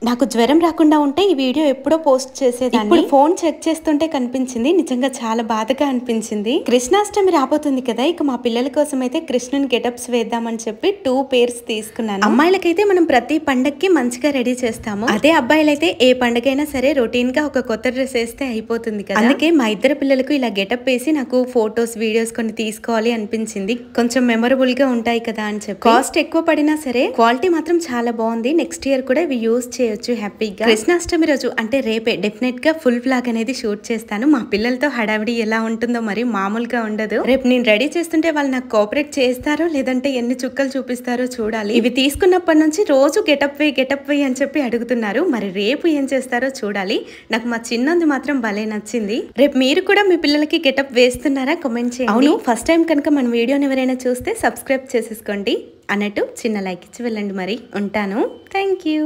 నాకు జ్వరం రాకుండా ఉంటే ఈ వీడియో ఎప్పుడో పోస్ట్ చేసేదాన్ని. ఇప్పుడు ఫోన్ చెక్ చేస్తుంటే కనిపించింది. నిజంగా చాలా బాధగా అనిపించింది. కృష్ణాష్టమి రాబోతుంది కదా, ఇక మా పిల్లల కోసం అయితే కృష్ణుని గెటప్స్ వేద్దామని చెప్పి 2 పేర్స్ తీసుకున్నాను. అమ్మాయిలకైతే మనం ప్రతి పండక్కి మంచిగా రెడీ చేస్తాము. అదే అబ్బాయిలైతే ఏ పండగైనా సరే రొటీన్ గా ఒక కొత్త డ్రెస్ వేస్తే అయిపోతుంది కదా. అందుకే మా ఇద్దరు పిల్లలకు ఇలా గెటప్ వేసి నాకు ఫోటోస్ వీడియోస్ కొన్ని తీసుకోవాలి అనిపించింది. కొంచెం మెమరబుల్ గా ఉంటాయి కదా అని చెప్పి. కాస్ట్ ఎక్కువ పడినా సరే క్వాలిటీ మాత్రం చాలా బాగుంది. నెక్స్ట్ ఇయర్ కూడా ఇవి యూజ్ చేయొచ్చు హ్యాపీగా. కృష్ణాష్టమి రోజు అంటే రేపే డెఫినెట్ గా ఫుల్ వ్లాగ్ అనేది షూట్ చేస్తాను. మా పిల్లలతో హడావిడి ఎలా ఉంటుందో మరి మామూలుగా ఉండదు. రేపు నేను రెడీ చేస్తుంటే వాళ్ళు నాకు కోఆపరేట్ చేస్తారో లేదంటే ఎన్ని చుక్కలు చూపిస్తారో చూడాలి. ఇవి తీసుకున్నప్పటి నుంచి రోజు గెటప్ వే అని చెప్పి అడుగుతున్నారు. మరి రేపు ఏం చేస్తారో చూడాలి. నాకు మా చిన్నది మాత్రం భలే నచ్చింది. రేపు మీరు కూడా మీ పిల్లలకి గెటప్ వేస్తున్నారా? కామెంట్ చేయండి. అవును, ఫస్ట్ టైం కనుక మన వీడియోని ఎవరైనా చూస్తే సబ్స్క్రైబ్ చేసేసుకోండి. అన్నట్టు చిన్న లైక్ ఇచ్చి వెళ్ళండి. మరి ఉంటాను. Thank you.